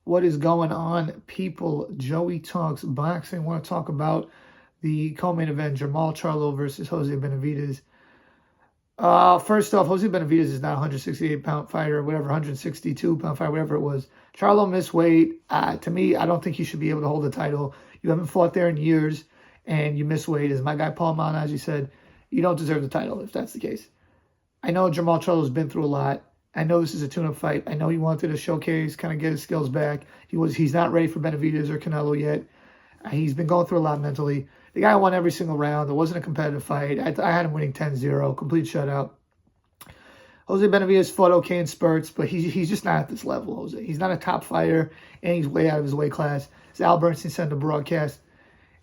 What is going on, people? Joey Talks Boxing. I want to talk about the co-main event, Jermall Charlo versus Jose Benavidez. First off, Jose Benavidez is not a 168-pound fighter, whatever, 162-pound fighter, whatever it was. Charlo missed weight. To me, I don't think he should be able to hold the title. You haven't fought there in years, and you miss weight. As my guy Paul Malignaggi said, you don't deserve the title if that's the case. I know Jermall Charlo's been through a lot. I know this is a tune-up fight. I know he wanted to showcase, kind of get his skills back. He's not ready for Benavidez or Canelo yet. He's been going through a lot mentally. The guy won every single round. It wasn't a competitive fight. I had him winning 10-0, complete shutout. Jose Benavidez fought okay in spurts, but he's just not at this level, Jose. He's not a top fighter, and he's way out of his weight class. As Al Bernstein said in the broadcast,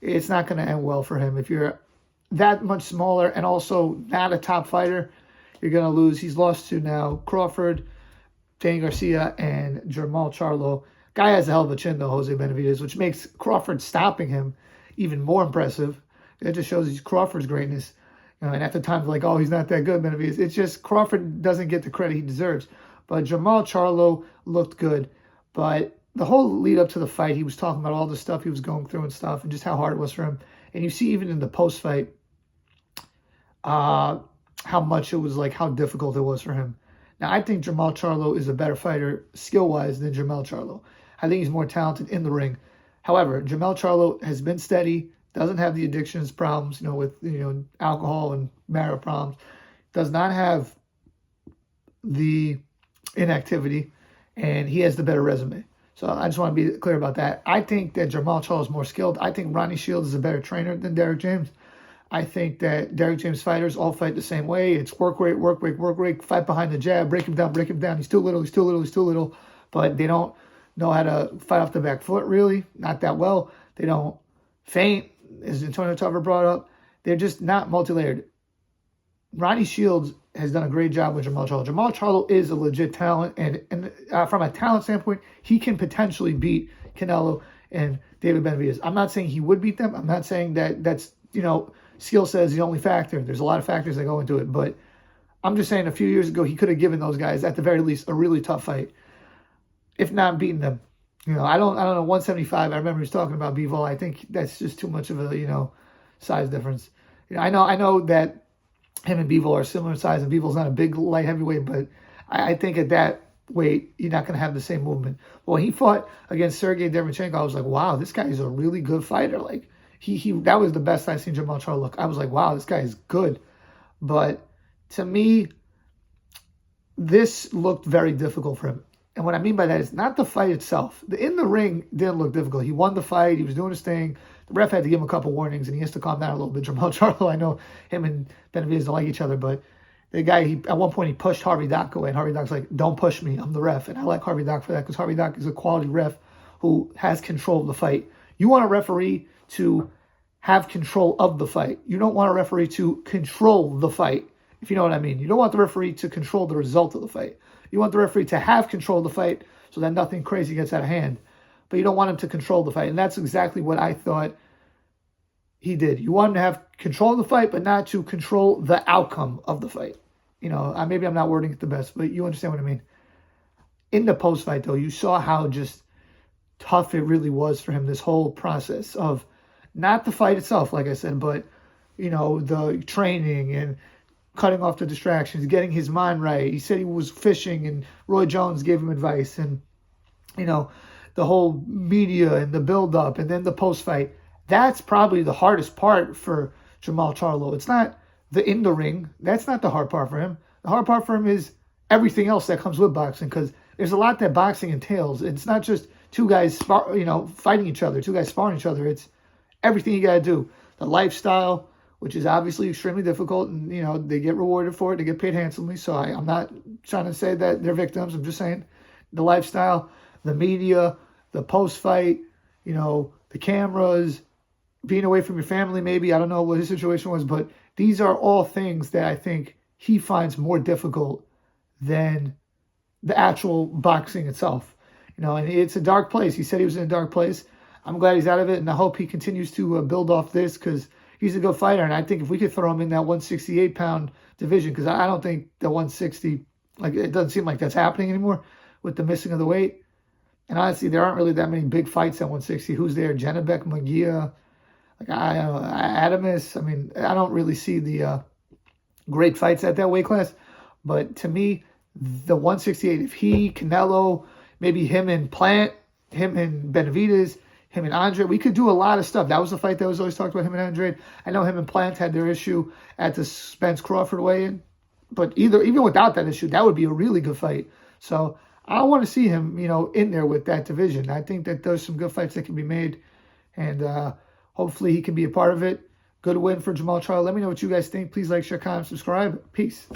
it's not going to end well for him. If you're that much smaller and also not a top fighter, you're going to lose. He's lost to now Crawford, Danny Garcia, and Jermall Charlo. Guy has a hell of a chin, though, Jose Benavidez, which makes Crawford stopping him even more impressive. It just shows he's Crawford's greatness. And at the time, like, oh, he's not that good, Benavidez. It's just Crawford doesn't get the credit he deserves. But Jermall Charlo looked good. But the whole lead up to the fight, he was talking about all the stuff he was going through and stuff and just how hard it was for him. And you see even in the post-fight, how much it was, like, how difficult it was for him. Now, I think Jermall Charlo is a better fighter skill-wise than Jermall Charlo. I think he's more talented in the ring. However, Jermall Charlo has been steady, doesn't have the addictions problems, with, alcohol and marital problems, does not have the inactivity, and he has the better resume. So I just want to be clear about that. I think that Jermall Charlo is more skilled. I think Ronnie Shields is a better trainer than Derek James. I think that Derek James fighters all fight the same way. It's work rate, fight behind the jab, break him down. He's too little. But they don't know how to fight off the back foot, really. Not that well. They don't feint, as Antonio Tarver brought up. They're just not multi-layered. Ronnie Shields has done a great job with Jermall Charlo. Jermall Charlo is a legit talent, and from a talent standpoint, he can potentially beat Canelo and David Benavidez. I'm not saying he would beat them. I'm not saying that's, skill set is the only factor. There's a lot of factors that go into it, but I'm just saying a few years ago, he could have given those guys, at the very least, a really tough fight, if not beating them. I don't know, 175, I remember he was talking about Bivol. I think that's just too much of a, size difference. I know that him and Bivol are similar in size, and Bivol's not a big light heavyweight, but I think at that weight, you're not going to have the same movement. But when he fought against Sergey Derevyanchenko, I was like, wow, this guy is a really good fighter. Like, that was the best I've seen Jermall Charlo look. I was like, wow, this guy is good. But to me, this looked very difficult for him. And what I mean by that is not the fight itself. In the ring didn't look difficult. He won the fight. He was doing his thing. The ref had to give him a couple warnings, and he has to calm down a little bit. Jermall Charlo, I know him and Benavidez don't like each other, but the guy, at one point, he pushed Harvey Dock away, and Harvey Dock's like, don't push me. I'm the ref. And I like Harvey Dock for that, because Harvey Dock is a quality ref who has control of the fight. You want a referee to have control of the fight. You don't want a referee to control the fight, if you know what I mean. You don't want the referee to control the result of the fight. You want the referee to have control of the fight so that nothing crazy gets out of hand. But you don't want him to control the fight. And that's exactly what I thought he did. You want him to have control of the fight, but not to control the outcome of the fight. Maybe I'm not wording it the best, but you understand what I mean. In the post-fight, though, you saw how just tough it really was for him, this whole process of not the fight itself, like I said, but, the training and cutting off the distractions, getting his mind right. He said he was fishing, and Roy Jones gave him advice, and, the whole media and the build-up and then the post-fight. That's probably the hardest part for Jermall Charlo. It's not the in the ring. That's not the hard part for him. The hard part for him is everything else that comes with boxing, because there's a lot that boxing entails. It's not just two guys, fighting each other, two guys sparring each other. It's everything you got to do. The lifestyle, which is obviously extremely difficult, and, they get rewarded for it. They get paid handsomely. So I'm not trying to say that they're victims. I'm just saying the lifestyle, the media, the post-fight, the cameras, being away from your family maybe. I don't know what his situation was, but these are all things that I think he finds more difficult than the actual boxing itself. And it's a dark place. He said he was in a dark place. I'm glad he's out of it, and I hope he continues to build off this, because he's a good fighter. And I think if we could throw him in that 168-pound division, because I don't think the 160, it doesn't seem like that's happening anymore with the missing of the weight. And honestly, there aren't really that many big fights at 160. Who's there? Janabek, Magia, like Adamus. I mean, I don't really see the great fights at that weight class. But to me, the 168, if he, Canelo, maybe him and Plant, him and Benavidez, him and Andre, we could do a lot of stuff. That was the fight that was always talked about, him and Andre. I know him and Plant had their issue at the Spence Crawford weigh-in. But even without that issue, that would be a really good fight. So I want to see him, in there with that division. I think that there's some good fights that can be made. And hopefully he can be a part of it. Good win for Jermall Charlo. Let me know what you guys think. Please like, share, comment, subscribe. Peace.